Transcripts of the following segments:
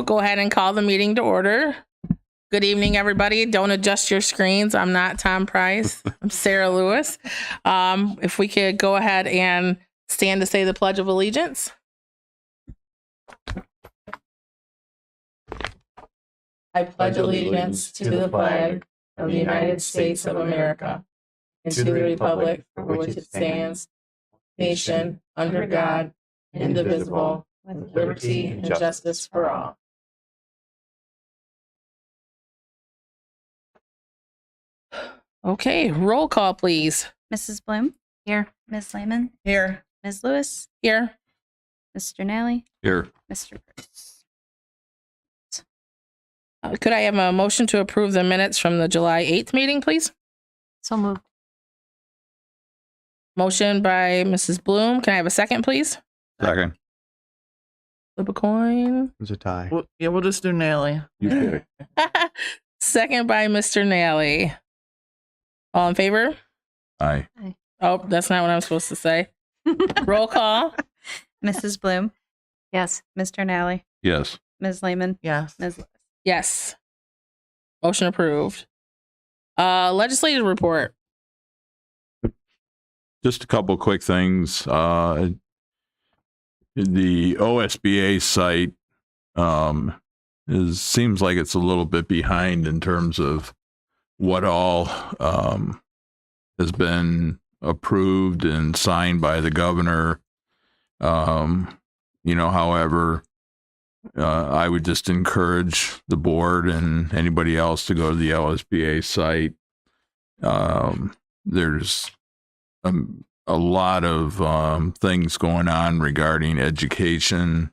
go ahead and call the meeting to order. Good evening, everybody. Don't adjust your screens. I'm not Tom Price. I'm Sarah Lewis. If we could go ahead and stand to say the Pledge of Allegiance. I pledge allegiance to the flag of the United States of America and to the republic for which it stands, nation, under God, indivisible, with liberty and justice for all. Okay, roll call, please. Mrs. Bloom? Here. Ms. Lehman? Here. Ms. Lewis? Here. Mr. Nally? Here. Mr. Bruce? Could I have a motion to approve the minutes from the July 8th meeting, please? So moved. Motion by Mrs. Bloom. Can I have a second, please? Second. Flip a coin. It's a tie. Well, yeah, we'll just do Nally. You Second by Mr. Nally. All in favor? Aye. Oh, that's not what I'm supposed to say. Roll call. Mrs. Bloom? Yes. Mr. Nally? Yes. Ms. Lehman? Yes. Ms. Lewis? Yes. Motion approved. Legislative report. Just a couple quick things. The OSBA site seems like it's a little bit behind in terms of what all has been approved and signed by the governor. However, I would just encourage the board and anybody else to go to the LSBA site. There's a lot of things going on regarding education.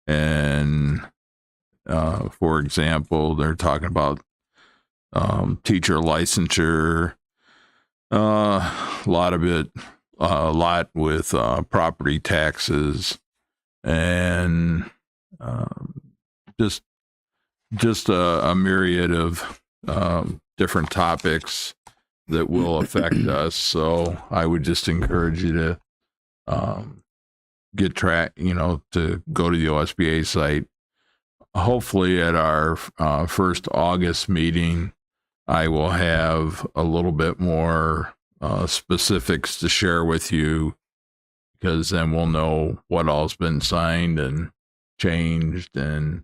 And, for example, they're talking about teacher licensure, a lot with property taxes, and just a myriad of different topics that will affect us. So I would just encourage you to to go to the OSBA site. Hopefully at our first August meeting, I will have a little bit more specifics to share with you, because then we'll know what all's been signed and changed and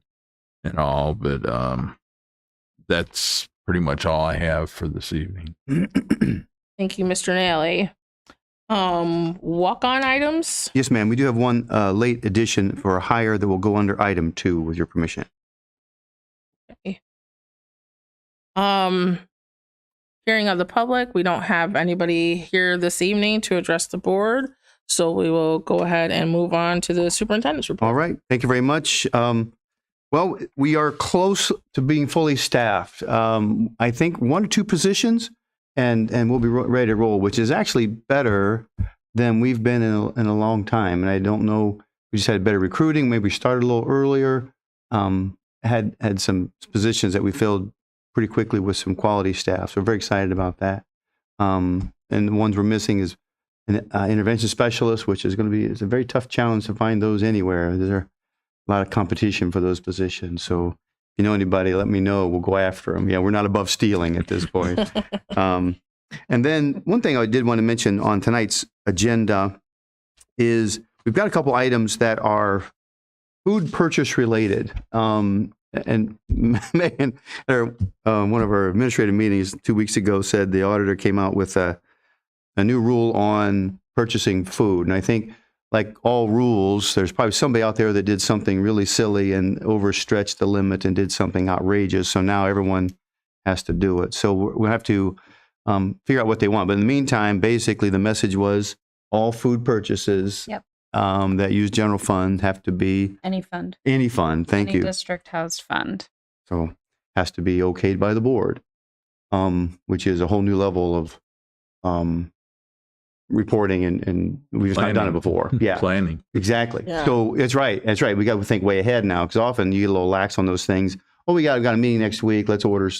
all. But that's pretty much all I have for this evening. Thank you, Mr. Nally. Walk-on items. Yes, ma'am. We do have one late addition for a hire that will go under item 2 with your permission. Okay. Hearing of the public. We don't have anybody here this evening to address the board, so we will go ahead and move on to the superintendent's report. All right. Thank you very much. Well, we are close to being fully staffed. I think 1 or 2 positions, and we'll be ready to roll, which is actually better than we've been in a long time. And I don't know, we just had better recruiting. Maybe we started a little earlier. Had some positions that we filled pretty quickly with some quality staff. So we're very excited about that. And the ones we're missing is an intervention specialist, which is going to be, it's a very tough challenge to find those anywhere. There's a lot of competition for those positions. So if you know anybody, let me know. We'll go after them. Yeah, we're not above stealing at this point. And then one thing I did want to mention on tonight's agenda is we've got a couple items that are food purchase related. And Megan, one of our administrative meetings 2 weeks ago, said the auditor came out with a new rule on purchasing food. And I think, like all rules, there's probably somebody out there that did something really silly and overstretched the limit and did something outrageous. So now everyone has to do it. So we'll have to figure out what they want. But in the meantime, basically the message was all food purchases that use general fund have to be Any fund. any fund. Thank Any you. district housed fund. So has to be okayed by the board, which is a whole new level of reporting, and we've just not done it before. Yeah, Planning. exactly. Yeah. So it's right. That's right. We got to think way ahead now, because often you get a little lax on those things. Oh, we got a meeting next week. Let's order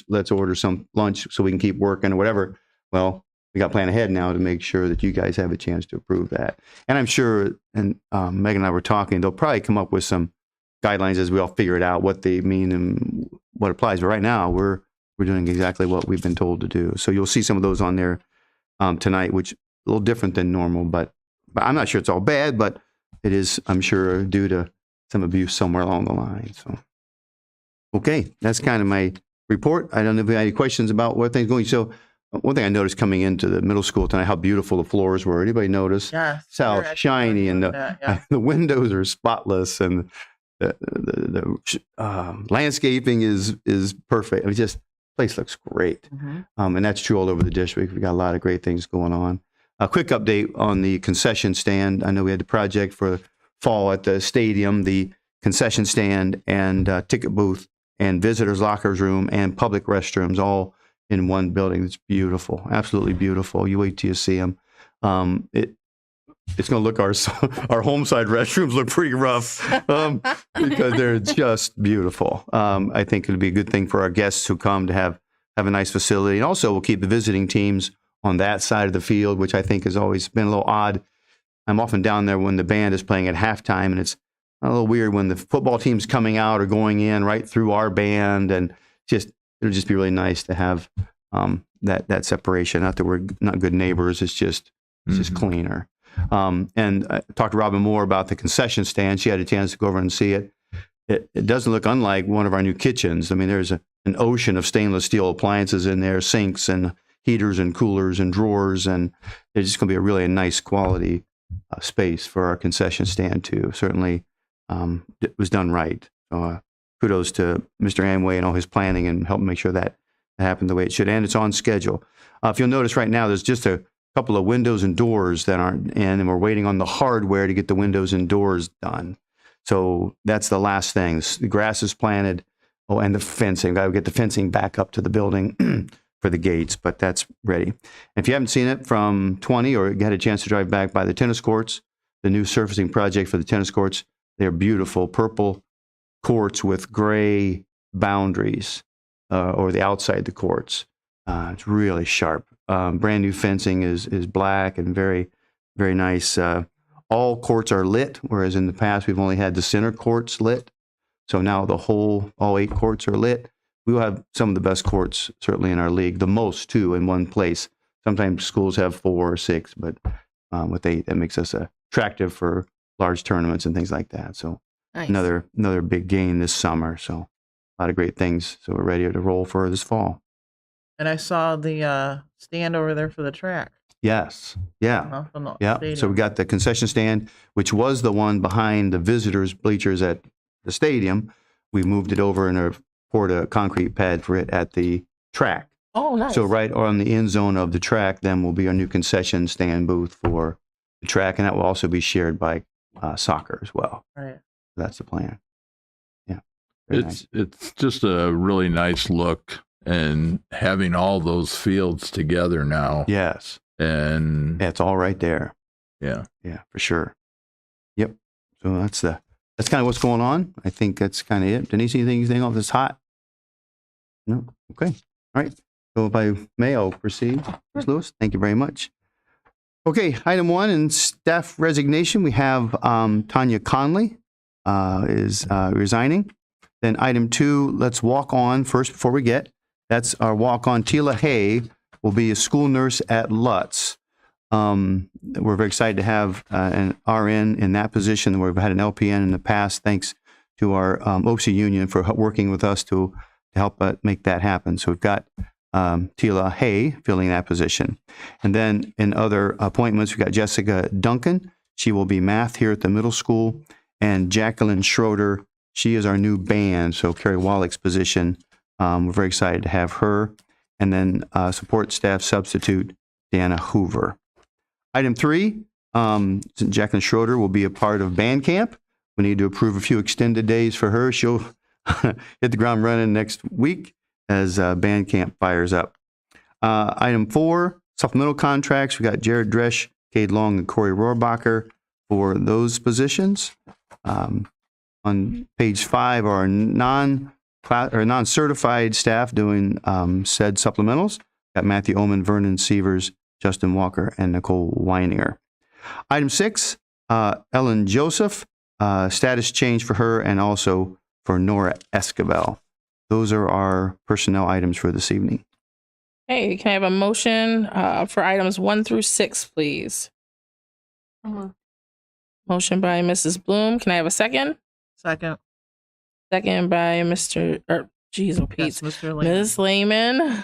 some lunch so we can keep working or whatever. Well, we got to plan ahead now to make sure that you guys have a chance to approve that. And I'm sure, and Megan and I were talking, they'll probably come up with some guidelines as we all figure it out, what they mean and what applies. But right now, we're doing exactly what we've been told to do. So you'll see some of those on there tonight, which is a little different than normal. But I'm not sure it's all bad, but it is, I'm sure, due to some abuse somewhere along the line. So, okay, that's kind of my report. I don't know if you have any questions about where things are going. So one thing I noticed coming into the middle school tonight, how beautiful the floors were. Anybody notice? Yes. It's how Very shiny, and excellent at that, the windows are spotless, and the landscaping is perfect. I mean, just place looks great. And that's true all over the district. We got a lot of great things going on. A quick update on the concession stand. I know we had the project for fall at the stadium, the concession stand and ticket booth and visitors lockers room and public restrooms all in one building. It's beautiful, absolutely beautiful. You wait till you see them. It's going to look, our home side restrooms look pretty rough because they're just beautiful. I think it'll be a good thing for our guests who come to have a nice facility. And also we'll keep the visiting teams on that side of the field, which I think has always been a little odd. I'm often down there when the band is playing at halftime, and it's a little weird when the football team's coming out or going in right through our band, and it'll just be really nice to have that separation. Not that we're not good neighbors, it's just cleaner. And I talked to Robin Moore about the concession stand. She had a chance to go over and see it. It doesn't look unlike one of our new kitchens. I mean, there's an ocean of stainless steel appliances in there, sinks and heaters and coolers and drawers, and it's just going to be a really nice quality space for our concession stand too. Certainly, it was done right. So, kudos to Mr. Amway and all his planning and helping make sure that happened the way it should. And it's on schedule. If you'll notice right now, there's just a couple of windows and doors that aren't in, and we're waiting on the hardware to get the windows and doors done. So that's the last thing. The grass is planted. Oh, and the fencing. Got to get the fencing back up to the building for the gates, but that's ready. And if you haven't seen it from 20 or had a chance to drive back by the tennis courts, the new surfacing project for the tennis courts, they're beautiful purple courts with gray boundaries or the outside the courts. It's really sharp. Brand new fencing is black and very, very nice. All courts are lit, whereas in the past we've only had the center courts lit. So now all 8 courts are lit. We will have some of the best courts, certainly in our league, the most too, in one place. Sometimes schools have 4 or 6, but with 8, that makes us attractive for large tournaments and things like that. So Nice. another big gain this summer. So a lot of great things. So we're ready to roll for this fall. And I saw the stand over there for the track. Yes. Yeah. From the Yeah. stadium. So we got the concession stand, which was the one behind the visitors bleachers at the stadium. We moved it over and poured a concrete pad for it at the track. Oh, nice. So right on the end zone of the track, then will be our new concession stand booth for the track, and that will also be shared by soccer as well. Right. That's the plan. Yeah. Very nice. It's just a really nice look, and having all those fields together now. Yes. And Yeah, it's all right there. yeah. Yeah, for sure. Yep. So that's kind of what's going on. I think that's kind of it. Denise, anything else that's hot? No? Okay. All right. So if I may, I'll proceed. Ms. Lewis, thank you very much. Okay, item 1 in staff resignation, we have Tanya Conley is resigning. Then item 2, let's walk on first before we get. That's our walk on. Tila Hay will be a school nurse at Lutz. We're very excited to have an RN in that position. We've had an LPN in the past, thanks to our OC union for working with us to help make that happen. So we've got Tila Hay filling that position. And then in other appointments, we've got Jessica Duncan. She will be math here at the middle school. And Jacqueline Schroeder, she is our new band, so Carrie Wallach's position. We're very excited to have her. And then support staff substitute, Dana Hoover. Item 3, Jacqueline Schroeder will be a part of band camp. We need to approve a few extended days for her. She'll hit the ground running next week as band camp fires up. Item 4, supplemental contracts. We got Jared Dresch, Cade Long, and Corey Rohrbacher for those positions. On page 5 are non-certified staff doing said supplementals. Got Matthew Oman, Vernon Sievers, Justin Walker, and Nicole Weininger. Item 6, Ellen Joseph status change for her and also for Nora Esquivel. Those are our personnel items for this evening. Hey, can I have a motion for items 1 through 6, please? Motion by Mrs. Bloom. Can I have a second? Second. Second by Mr. Jeez, oh, Pete. Yes, Mr. Lehman. Ms. Lehman.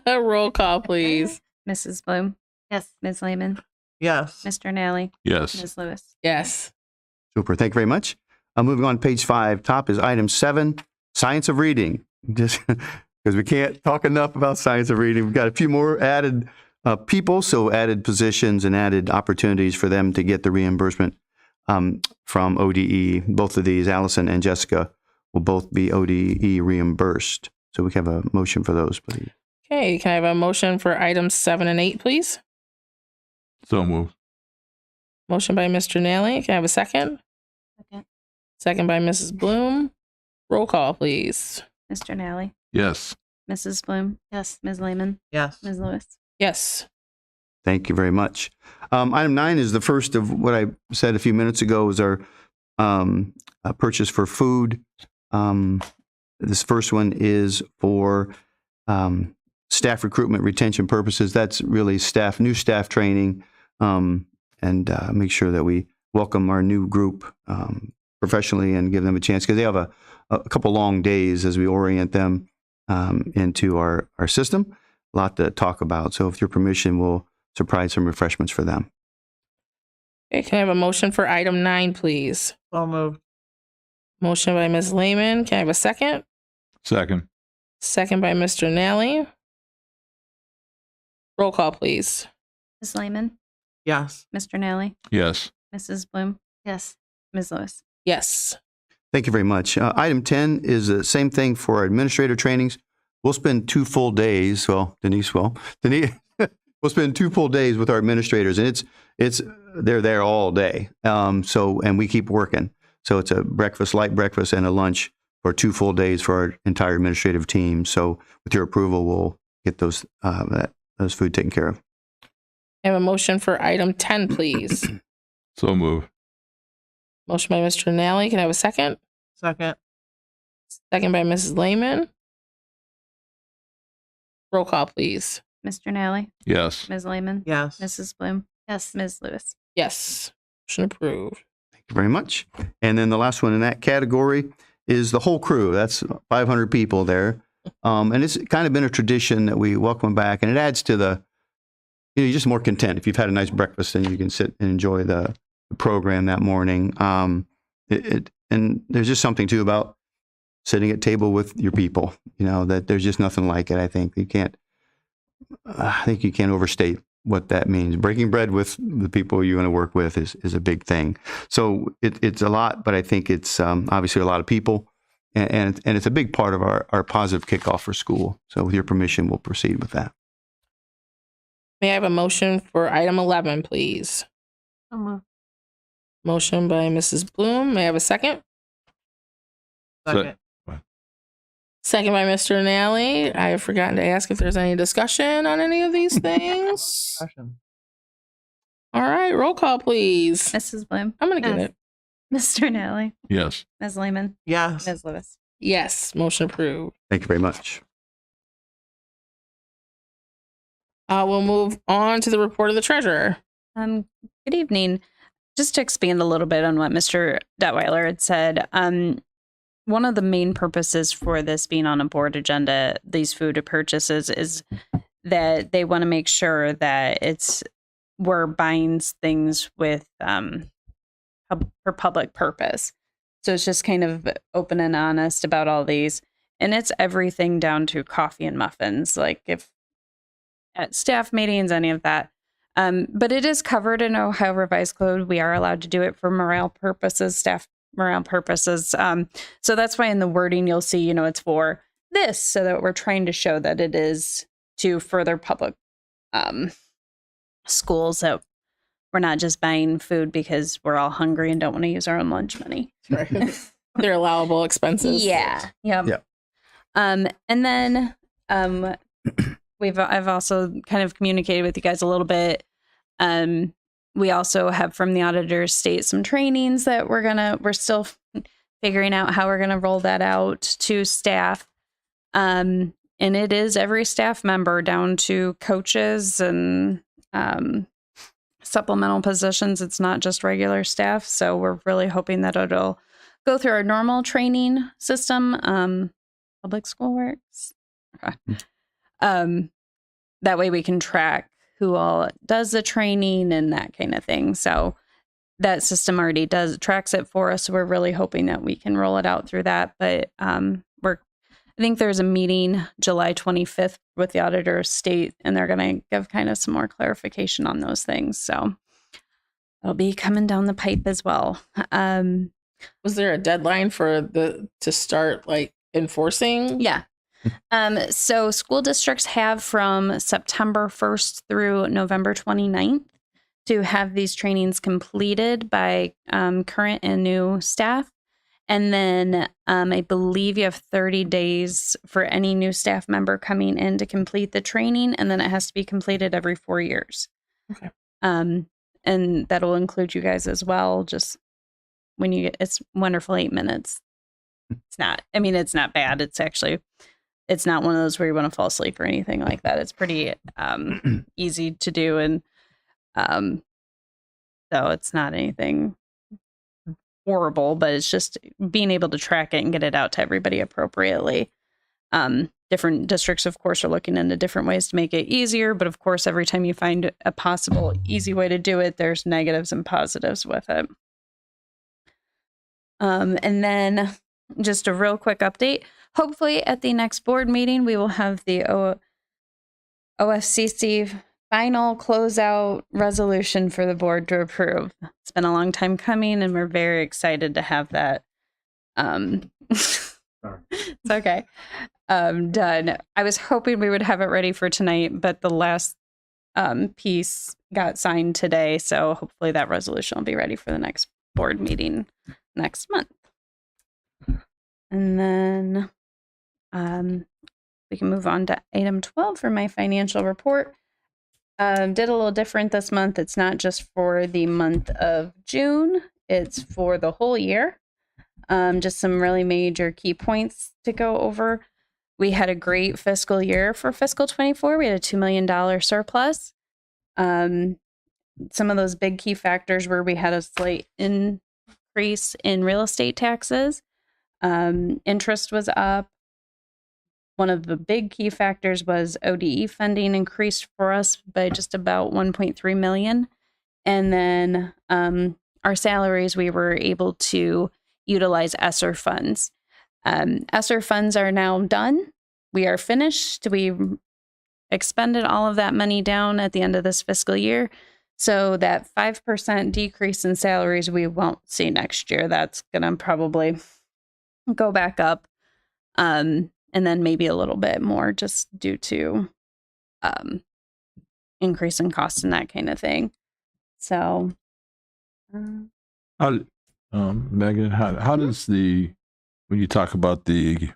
Roll call, please. Mrs. Bloom. Yes. Ms. Lehman. Yes. Mr. Nally. Yes. Ms. Lewis. Yes. Super. Thank you very much. Moving on to page 5. Top is item 7, science of reading. Just because we can't talk enough about science of reading. We've got a few more added people, so added positions and added opportunities for them to get the reimbursement from ODE. Both of these, Allison and Jessica, will both be ODE reimbursed. So we can have a motion for those, please. Okay, can I have a motion for items 7 and 8, please? So moved. Motion by Mr. Nally. Can I have a second? Second. Second by Mrs. Bloom. Roll call, please. Mr. Nally. Yes. Mrs. Bloom. Yes. Ms. Lehman. Yes. Ms. Lewis. Yes. Thank you very much. Item 9 is the first of what I said a few minutes ago is our purchase for food. This first one is for staff recruitment retention purposes. That's really new staff training, and make sure that we welcome our new group professionally and give them a chance because they have a couple long days as we orient them into our system. A lot to talk about. So with your permission, we'll provide some refreshments for them. Okay, can I have a motion for item 9, please? So moved. Motion by Ms. Lehman. Can I have a second? Second. Second by Mr. Nally. Roll call, please. Ms. Lehman. Yes. Mr. Nally. Yes. Mrs. Bloom. Yes. Ms. Lewis. Yes. Thank you very much. Item 10 is the same thing for our administrator trainings. We'll spend 2 full days. Well, Denise will. We'll spend 2 full days with our administrators, and they're there all day. And we keep working. So it's a light breakfast, and a lunch for 2 full days for our entire administrative team. So with your approval, we'll get those food taken care of. I have a motion for item 10, please. So moved. Motion by Mr. Nally. Can I have a second? Second. Second by Mrs. Lehman. Roll call, please. Mr. Nally. Yes. Ms. Lehman. Yes. Mrs. Bloom. Yes. Ms. Lewis. Yes. Motion approved. Thank you very much. And then the last one in that category is the whole crew. That's 500 people there. And it's kind of been a tradition that we welcome them back. And it adds to you're just more content. If you've had a nice breakfast, then you can sit and enjoy the program that morning. And there's just something, too, about sitting at table with your people, that there's just nothing like it. I think you can't overstate what that means. Breaking bread with the people you're going to work with is a big thing. So it's a lot, but I think it's obviously a lot of people, and it's a big part of our positive kickoff for school. So with your permission, we'll proceed with that. May I have a motion for item 11, please? Motion by Mrs. Bloom. May I have a second? Second. Second by Mr. Nally. I have forgotten to ask if there's any discussion on any of these things. Discussion. All right, roll call, please. Mrs. Bloom. I'm going to get Yes. it. Mr. Nally. Yes. Ms. Lehman. Yes. Ms. Lewis. Yes, motion approved. Thank you very much. We'll move on to the report of the treasurer. Good evening. Just to expand a little bit on what Mr. Detweiler had said, one of the main purposes for this being on a board agenda, these food purchases, is that they want to make sure that we're buying things with for public purpose. So it's just kind of open and honest about all these. And it's everything down to coffee and muffins, like if at staff meetings, any of that. But it is covered in Ohio Revised Code. We are allowed to do it for morale purposes, staff morale purposes. So that's why in the wording you'll see, it's for this, so that we're trying to show that it is to further public schools, that we're not just buying food because we're all hungry and don't want to use our own lunch money. They're allowable expenses. Yeah. Yep. Yeah. And then I've also kind of communicated with you guys a little bit we also have from the auditor's state some trainings that we're still figuring out how we're going to roll that out to staff. And it is every staff member down to coaches and supplemental positions. It's not just regular staff. So we're really hoping that it'll go through our normal training system. Public School Works. Okay. That way we can track who all does the training and that kind of thing. So that system already tracks it for us. So we're really hoping that we can roll it out through that. But I think there's a meeting July 25th with the auditor of state, and they're going to give kind of some more clarification on those things. So it'll be coming down the pipe as well. Was there a deadline to start like enforcing? Yeah. So school districts have from September 1st through November 29th to have these trainings completed by current and new staff. And then I believe you have 30 days for any new staff member coming in to complete the training. And then it has to be completed every 4 years. Okay. And that'll include you guys as well. Just when it's wonderful 8 minutes. It's not bad. It's not one of those where you want to fall asleep or anything like that. It's pretty easy to do. And so it's not anything horrible, but it's just being able to track it and get it out to everybody appropriately. Different districts, of course, are looking into different ways to make it easier. But of course, every time you find a possible easy way to do it, there's negatives and positives with it. And then just a real quick update. Hopefully at the next board meeting, we will have the OFCC final closeout resolution for the board to approve. It's been a long time coming, and we're very excited to have that. It's okay. Done. I was hoping we would have it ready for tonight, but the last piece got signed today, so hopefully that resolution will be ready for the next board meeting next month. And then we can move on to item 12 for my financial report. Did a little different this month. It's not just for the month of June, it's for the whole year. Just some really major key points to go over. We had a great fiscal year for fiscal 24. We had a $2 million surplus. Some of those big key factors were we had a slight increase in real estate taxes. Interest was up. One of the big key factors was ODE funding increased for us by just about 1.3 million. And then our salaries, we were able to utilize ESSER funds. ESSER funds are now done. We are finished. We expended all of that money down at the end of this fiscal year. So that 5% decrease in salaries we won't see next year. That's going to probably go back up. And then maybe a little bit more just due to increase in costs and that kind of thing. So, Megan, how does when you talk about the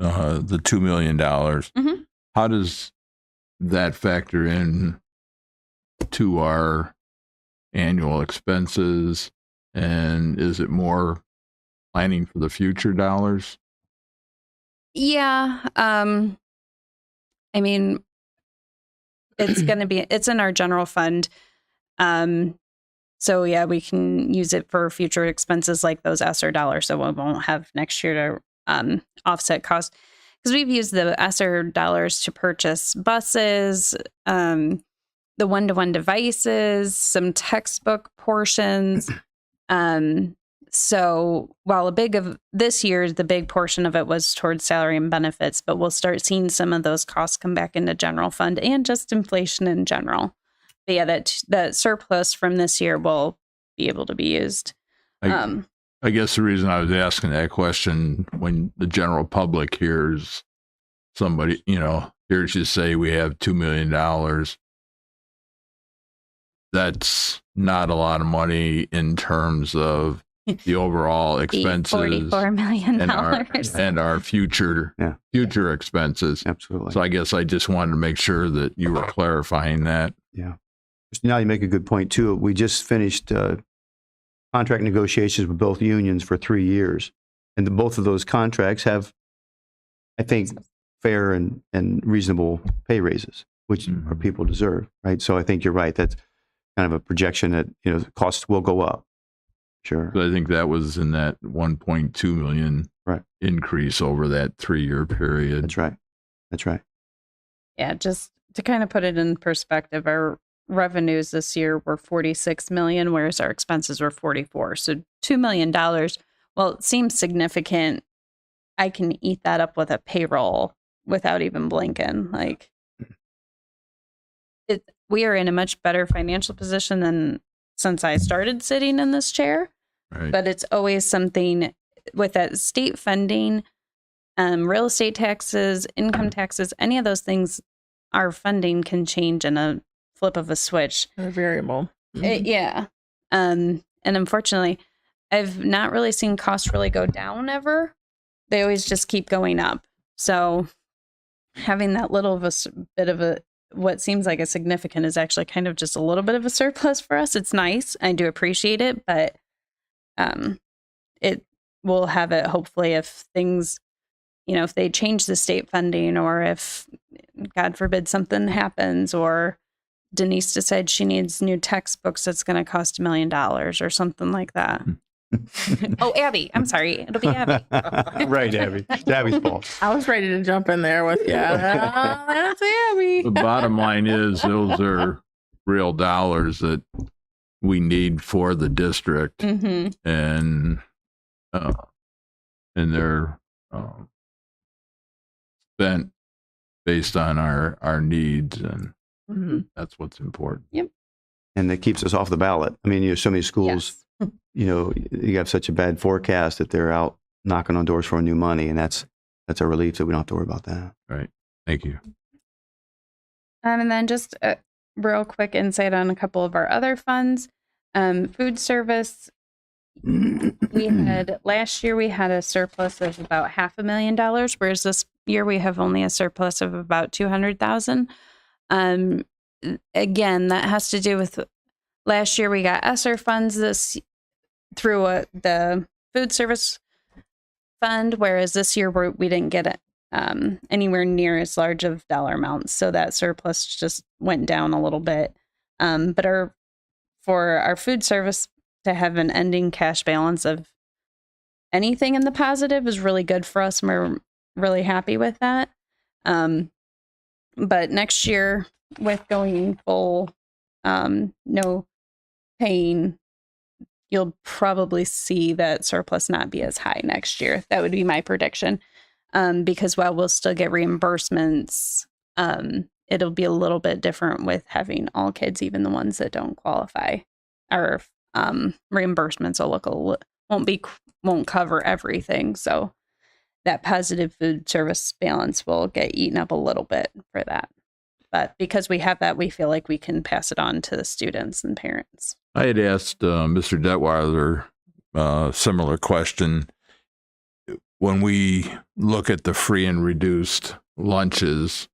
$2 million, how does that factor in to our annual expenses? And is it more planning for the future dollars? yeah, I mean, it's in our general fund. So yeah, we can use it for future expenses like those ESSER dollars. So we won't have next year to offset costs, because we've used the ESSER dollars to purchase buses, the one-to-one devices, some textbook portions. So while this year, the big portion of it was towards salary and benefits, but we'll start seeing some of those costs come back into general fund and just inflation in general. But yeah, that surplus from this year will be able to be used. I guess the reason I was asking that question, when the general public hears somebody, hears you say we have $2 million, that's not a lot of money in terms of the overall expenses, $44 million, and our future expenses. Absolutely. So I guess I just wanted to make sure that you were clarifying that. Yeah. Now you make a good point too. We just finished contract negotiations with both unions for 3 years. And both of those contracts have, I think, fair and reasonable pay raises, which our people deserve, right? So I think you're right. That's kind of a projection that, the costs will go up. Sure. So I think that was in that 1.2 million Right. increase over that 3-year period. That's right. That's right. Yeah, just to kind of put it in perspective, our revenues this year were 46 million, whereas our expenses were 44. So $2 million. Well, it seems significant. I can eat that up with a payroll without even blinking. Like, we are in a much better financial position than since I started sitting in this chair. Right. But it's always something with that state funding, real estate taxes, income taxes, any of those things, our funding can change in a flip of a switch. A variable. Yeah. And unfortunately, I've not really seen costs really go down ever. They always just keep going up. So having that little of a bit of a, what seems like a significant is actually kind of just a little bit of a surplus for us. It's nice. I do appreciate it, but it will have it hopefully if things, if they change the state funding, or if, God forbid, something happens, or Denise decides she needs new textbooks that's going to cost $1 million or something like that. Oh, Abby. I'm sorry. It'll be Abby. Right, Abby. It's Abby's fault. I was ready to jump in there with you. That's Abby. The bottom line is those are real dollars that we need for the district, Mm-hmm. and they're spent based on our needs, and Mhm. that's what's important. And that keeps us off the ballot. I mean, so many schools, you have such a bad forecast that they're out knocking on doors for new money. And that's a relief that we don't have to worry about that. Right. Thank you. And then just a real quick insight on a couple of our other funds. Food service. Last year we had a surplus of about $500,000, whereas this year we have only a surplus of about 200,000. Again, that has to do with last year we got ESSER funds through the food service fund, whereas this year we didn't get it anywhere near as large of dollar amounts, so that surplus just went down a little bit. But for our food service to have an ending cash balance of anything in the positive is really good for us, and we're really happy with that. But next year, with going full, no paying, you'll probably see that surplus not be as high next year. That would be my prediction. Because while we'll still get reimbursements, it'll be a little bit different with having all kids, even the ones that don't qualify. Our reimbursements won't cover everything. So that positive food service balance will get eaten up a little bit for that. But because we have that, we feel like we can pass it on to the students and parents. I had asked Mr. Detweiler a similar question. When we look at the free and reduced lunches,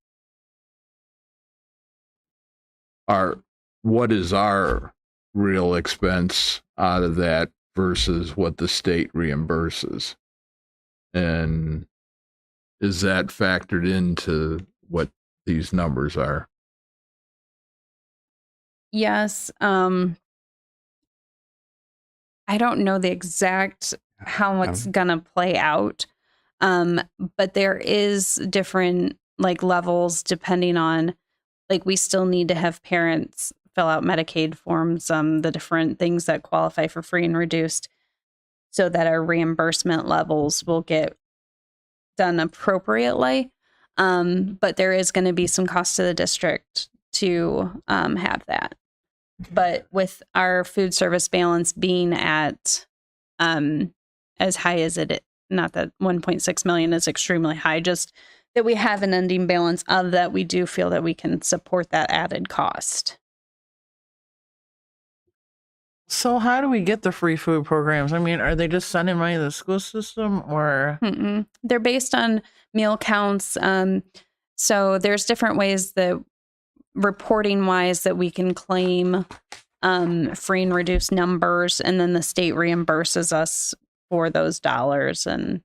what is our real expense out of that versus what the state reimburses? And is that factored into what these numbers are? Yes. I don't know the exact how it's gonna play out. But there is different levels depending on we still need to have parents fill out Medicaid forms, the different things that qualify for free and reduced, so that our reimbursement levels will get done appropriately. But there is going to be some cost to the district to have that. But with our food service balance being at as high as it, not that 1.6 million is extremely high, just that we have an ending balance of that, we do feel that we can support that added cost. So how do we get the free food programs? I mean, are they just sending money to the school system, or? They're based on meal counts. So there's different ways that reporting wise that we can claim free and reduced numbers, and then the state reimburses us for those dollars. And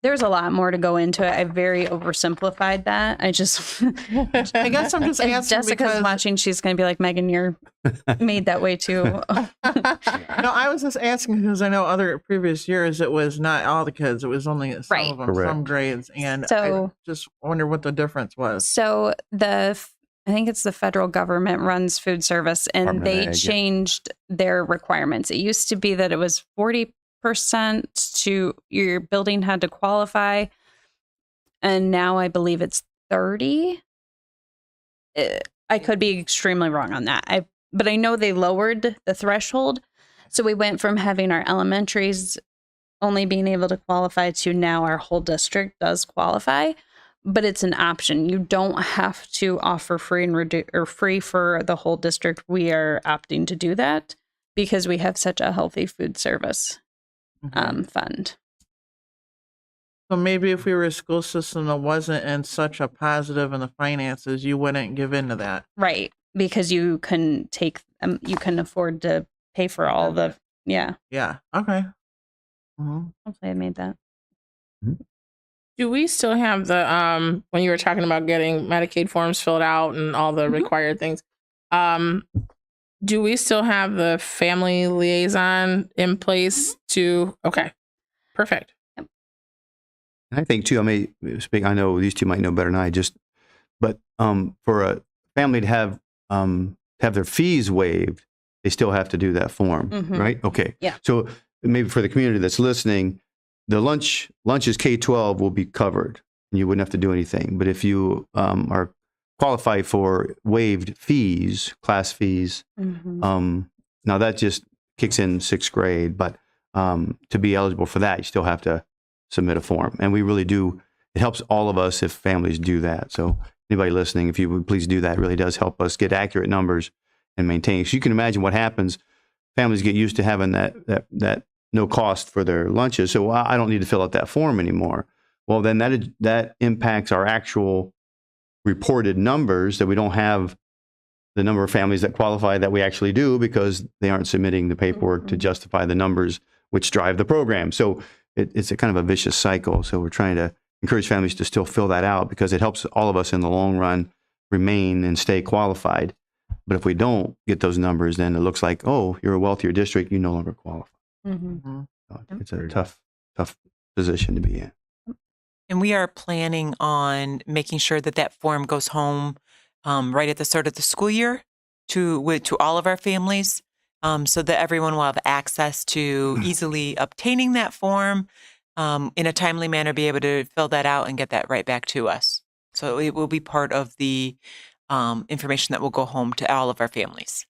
there's a lot more to go into it. I very oversimplified that. I just, I guess I'm just if asking Jessica's because watching, she's going to be like, Megan, you're made that way too. no, I was just asking because I know other previous years it was not all the kids; it was only some Right. of them, Correct. some grades, and So- I just wonder what the difference was. So I think it's the federal government runs food service, and Department of they Ag, yeah. changed their requirements. It used to be that it was 40% to your building had to qualify, and now I believe it's 30. I could be extremely wrong on that. But I know they lowered the threshold, so we went from having our elementaries only being able to qualify to now our whole district does qualify. But it's an option. You don't have to offer free or free for the whole district. We are opting to do that because we have such a healthy food service fund. So maybe if we were a school system that wasn't in such a positive in the finances, you wouldn't give in to that. Right. Because you can take, you can afford to pay for all the, yeah. Yeah. Okay. Mhm. Hopefully I made that. Do we still have the when you were talking about getting Medicaid forms filled out and all the required things? Do we still have the family liaison in place to? Okay, perfect. I think too, I may speak, I know these two might know better than I but for a family to have their fees waived, they still have to do that form, Mhm. right? Okay. Yeah. So maybe for the community that's listening, the lunches K-12 will be covered. You wouldn't have to do anything. But if you are qualified for waived fees, class fees, now that just kicks in 6th grade, but to be eligible for that, you still have to submit a form. And we really do, it helps all of us if families do that. So anybody listening, if you would please do that, it really does help us get accurate numbers and maintain. So you can imagine what happens. Families get used to having that no cost for their lunches. So I don't need to fill out that form anymore. Well, then that impacts our actual reported numbers, that we don't have the number of families that qualify that we actually do because they aren't submitting the paperwork to justify the numbers which drive the program. So it's a kind of a vicious cycle. So we're trying to encourage families to still fill that out because it helps all of us in the long run remain and stay qualified. But if we don't get those numbers, then it looks like, oh, you're a wealthier district, you no longer qualify. Mhm. So it's a tough position to be in. And we are planning on making sure that that form goes home right at the start of the school year to all of our families, so that everyone will have access to easily obtaining that form in a timely manner, be able to fill that out and get that right back to us. So it will be part of the information that will go home to all of our families.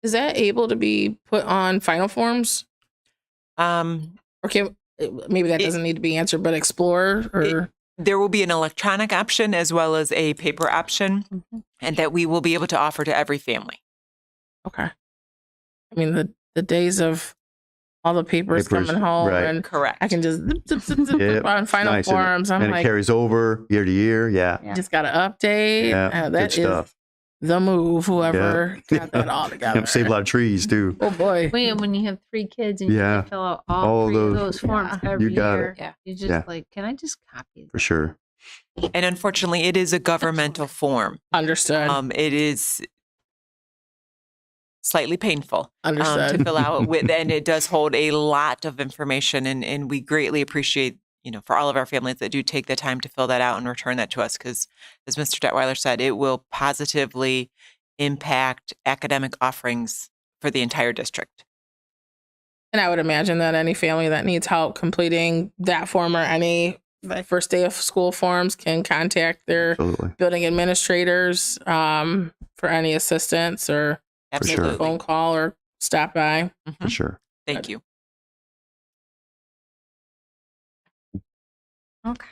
Is that able to be put on final forms? Okay, maybe that doesn't need to be answered, but explore or There will be an electronic option as well as a paper option, and that we will be able to offer to every family. okay. I mean the days of all the papers coming home right. and Correct. I can just zip Yep. on final Nice, isn't it? forms. I'm And it like, carries over year to year. Yeah. Yeah. just got to update. Yeah, That good is stuff. the move. Whoever got that all together. Save a lot of trees too. Oh boy. When you have 3 kids and you Yeah. have to fill out All all 3 those- of those forms every You got year, it. you just Yeah. like, can I just copy For sure. And unfortunately, it is a governmental form. Understood. It is slightly painful to Understood. fill out with, and it does hold a lot of information. And we greatly appreciate, for all of our families that do take the time to fill that out and return that to us, because as Mr. Detweiler said, it will positively impact academic offerings for the entire district. And I would imagine that any family that needs help completing that form or any first day of school forms can contact their Absolutely. building administrators for any assistance or make a Absolutely. phone call or stop by. For sure. Thank you. Okay.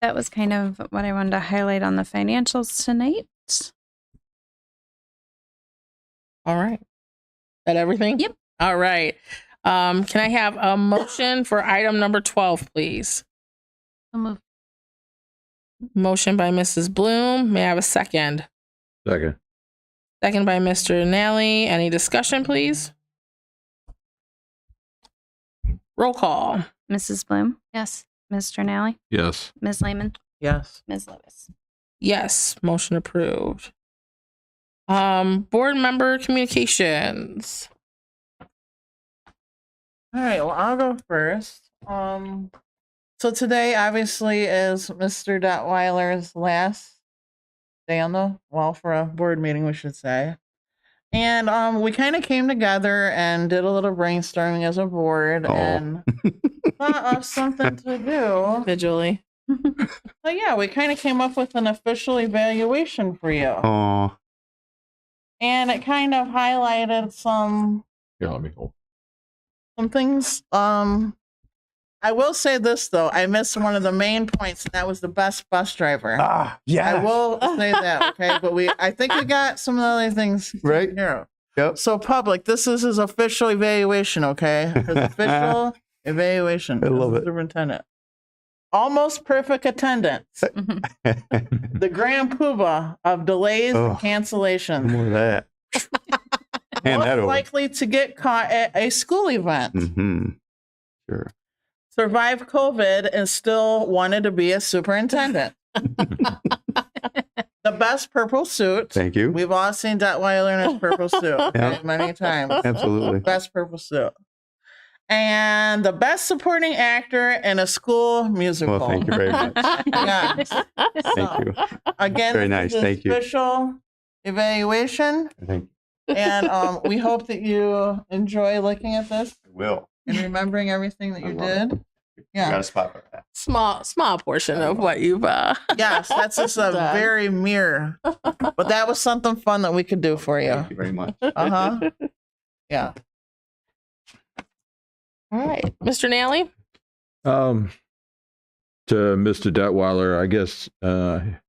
That was kind of what I wanted to highlight on the financials tonight. All right. That everything? Yep. All right. Can I have a motion for item number 12, please? them? Motion by Mrs. Bloom. May I have a second? Second. Second by Mr. Nally. Any discussion, please? Roll call. Mrs. Bloom, Yes. Mr. Nally, Yes. Ms. Lehman, Yes. Ms. Lewis. Yes, motion approved. Board member communications. All right, well, I'll go first. So today obviously is Mr. Detweiler's last day on the wall for a board meeting, we should say. And we kind of came together and did a little brainstorming as a board and thought of something to do. Individually. So yeah, we kind of came up with an official evaluation for you. Oh, And it kind of highlighted some Here, let me hold. things. I will say this though, I missed one of the main points, and that was the best bus driver. yeah. I will say that, okay? But I think we got some other things Right. here. Yep. So public, this is his official evaluation, okay? His official evaluation. I love as it. Superintendent. Almost perfect attendance. The grand poobah of delays and Oh. cancellations. More of that. Hand Most that over. likely to get caught at a school event. Mm-hmm. Sure. Survived COVID and still wanted to be a superintendent. The best purple suit. Thank you. We've all seen Detweiler in his purple suit Yeah. many times. Absolutely. Best purple suit. And the best supporting actor in a school musical. Well, thank you very much. Yes. Thank you. Again, Very this nice. is his Thank you. official evaluation. Thank And we hope that you enjoy looking at this you. Will. and remembering everything that you I love it. did. Yeah. a spot for that. Small portion of what you've Yes, that's just a done. very mere. But that was something fun that we could do for you. Thank you very much. Uh-huh. Yeah. All right. Mr. Nally? To Mr. Detweiler, I guess I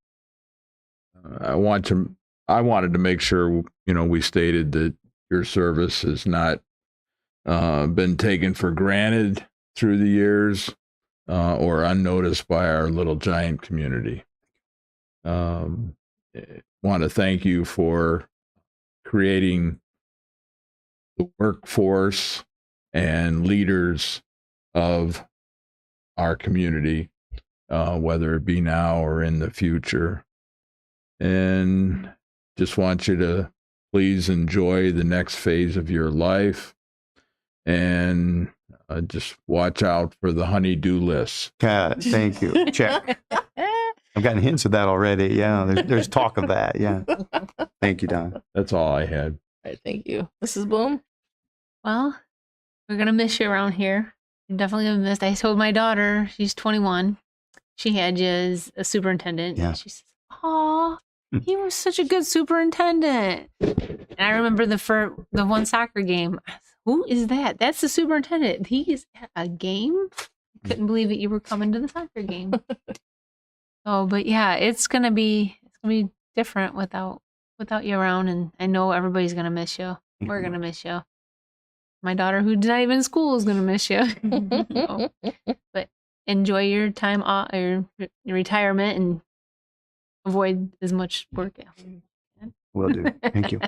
wanted to make sure we stated that your service has not been taken for granted through the years or unnoticed by our little giant community. Want to thank you for creating the workforce and leaders of our community, whether it be now or in the future. And just want you to please enjoy the next phase of your life and just watch out for the honey-do list. Thank you. Check. I've gotten hints of that already. Yeah, there's talk of that. Yeah. Thank you, Don. That's all I had. All right, thank you. Mrs. Bloom? Well, we're gonna miss you around here. You're definitely gonna miss. I told my daughter, she's 21. She had you as a superintendent. Yeah. She says, "Aw, he was such a good superintendent." And I remember the one soccer game. Who is that? That's the superintendent. He's at a game. Couldn't believe that you were coming to the soccer game. Oh, but yeah, it's gonna be different without you around, and I know everybody's gonna miss you. We're gonna miss you. My daughter, who's not even in school, is gonna miss you. So, but enjoy your time off, or your retirement, and avoid as much work. Will do. Thank you.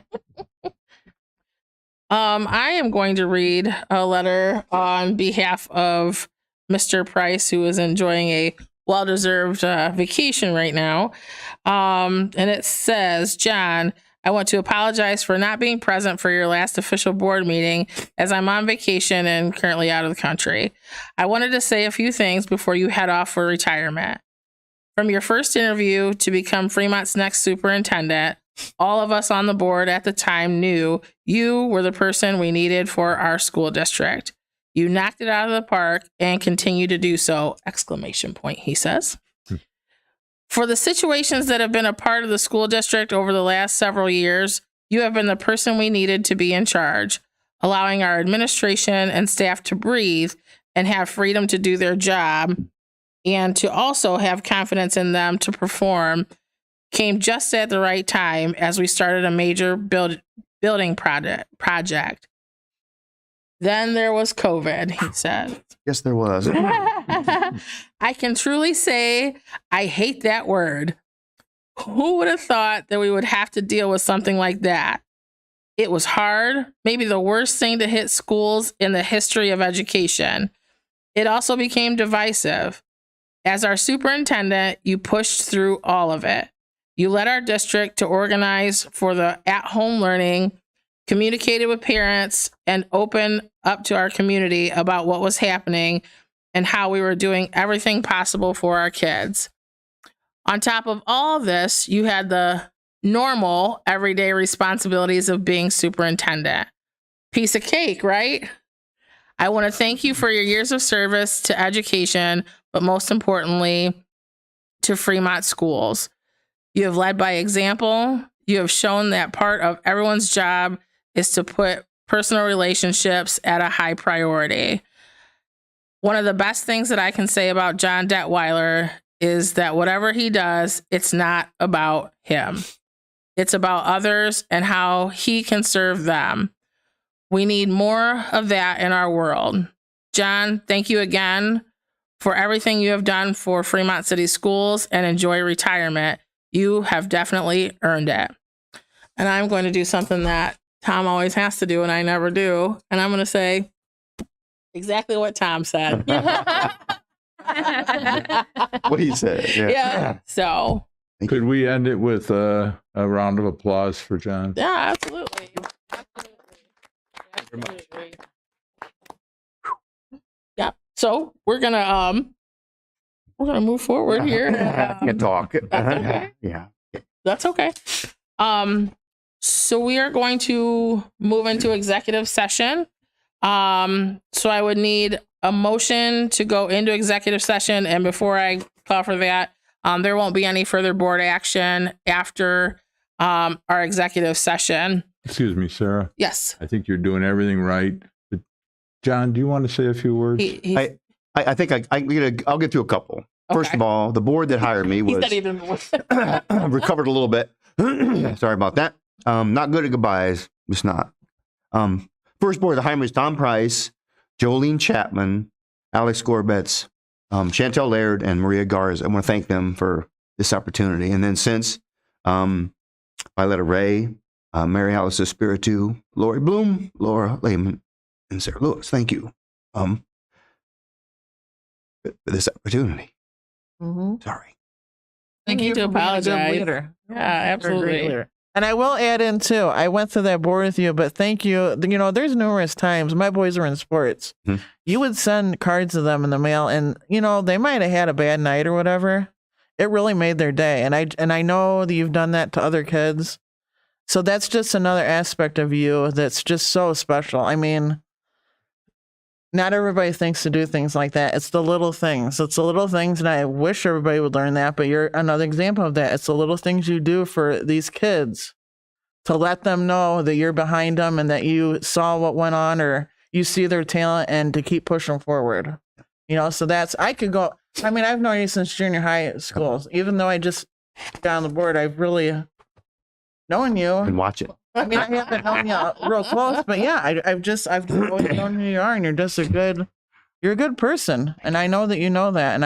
I am going to read a letter on behalf of Mr. Price, who is enjoying a well-deserved vacation right now. And it says, John, I want to apologize for not being present for your last official board meeting as I'm on vacation and currently out of the country. I wanted to say a few things before you head off for retirement. From your first interview to become Fremont's next superintendent, all of us on the board at the time knew you were the person we needed for our school district. You knocked it out of the park and continue to do so! ! He says. For the situations that have been a part of the school district over the last several years, you have been the person we needed to be in charge, allowing our administration and staff to breathe and have freedom to do their job, and to also have confidence in them to perform, came just at the right time as we started a major building project. Then there was COVID, he said. Yes, there was. I can truly say I hate that word. Who would have thought that we would have to deal with something like that? It was hard, maybe the worst thing to hit schools in the history of education. It also became divisive. As our superintendent, you pushed through all of it. You led our district to organize for the at-home learning, communicated with parents, and opened up to our community about what was happening and how we were doing everything possible for our kids. On top of all of this, you had the normal everyday responsibilities of being superintendent. Piece of cake, right? I want to thank you for your years of service to education, but most importantly, to Fremont schools. You have led by example. You have shown that part of everyone's job is to put personal relationships at a high priority. One of the best things that I can say about John Detweiler is that whatever he does, it's not about him. It's about others and how he can serve them. We need more of that in our world. John, thank you again for everything you have done for Fremont City Schools, and enjoy retirement. You have definitely earned it. And I'm going to do something that Tom always has to do and I never do. And I'm going to say exactly what Tom said. What he said. Yeah. So, Could we end it with a round of applause for John? yeah, absolutely. Absolutely. Yeah. So we're gonna move forward here. You talk. okay. Yeah. That's okay. So we are going to move into executive session. So I would need a motion to go into executive session, and before I call for that, there won't be any further board action after our executive session. Excuse me, Sarah. Yes. I think you're doing everything right. But John, do you want to say a few words? I think I'll get to a couple. First of all, the board that hired me was recovered a little bit. Sorry about that. Not good at goodbyes. Just not. First board that hired me was Tom Price, Jolene Chapman, Alex Gorbetz, Chantel Laird, and Maria Garza. I want to thank them for this opportunity. And then since Violetta Ray, Mary Alice Espiritu, Lori Bloom, Laura Lehman, and Sarah Lewis. Thank you for this opportunity. Mm-hmm. Sorry. Thank You you need to for being a good apologize. leader. Yeah, You're a great absolutely. leader. And I will add in too, I went through that board with you, but thank you. You know, there's numerous times my boys were in sports. Mhm. You would send cards to them in the mail, and you know, they might have had a bad night or whatever. It really made their day. And I know that you've done that to other kids. So that's just another aspect of you that's just so special. I mean, not everybody thinks to do things like that. It's the little things. It's the little things, and I wish everybody would learn that, but you're another example of that. It's the little things you do for these kids to let them know that you're behind them and that you saw what went on or you see their talent and to keep pushing forward. You know, so that's, I've known you since junior high schools. Even though I just got on the board, I've really known you. And watch it. I mean, I haven't known you real close, but yeah, I've just always known who you are, and you're just you're a good person, and I know that you know that, and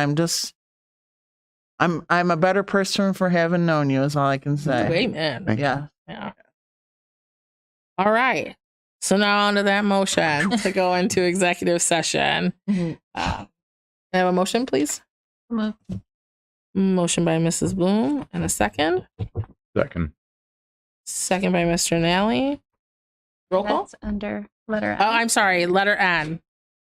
I'm a better person for having known you. Is all I can say. Amen. Thank you. Yeah. Yeah. All right. So now on to that motion to go into executive session. Mhm. I have a motion, please. Motion by Mrs. Bloom and a second. Second. Second by Mr. Nally. Roll call. That's under letter Oh, N. I'm sorry. Letter N.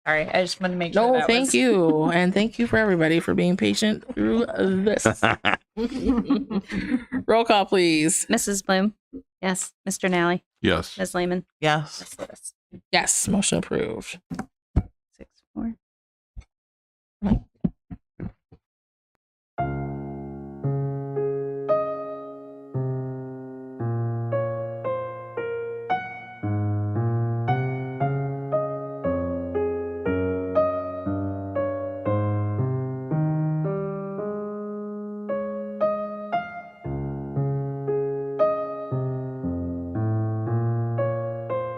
Sorry, I just wanted to make sure. No, that thank was- you. And thank you for everybody for being patient through this. Roll call, please. Mrs. Bloom. Yes. Mr. Nally. Yes. Ms. Lehman. Yes. Ms. Lewis. Yes, motion approved.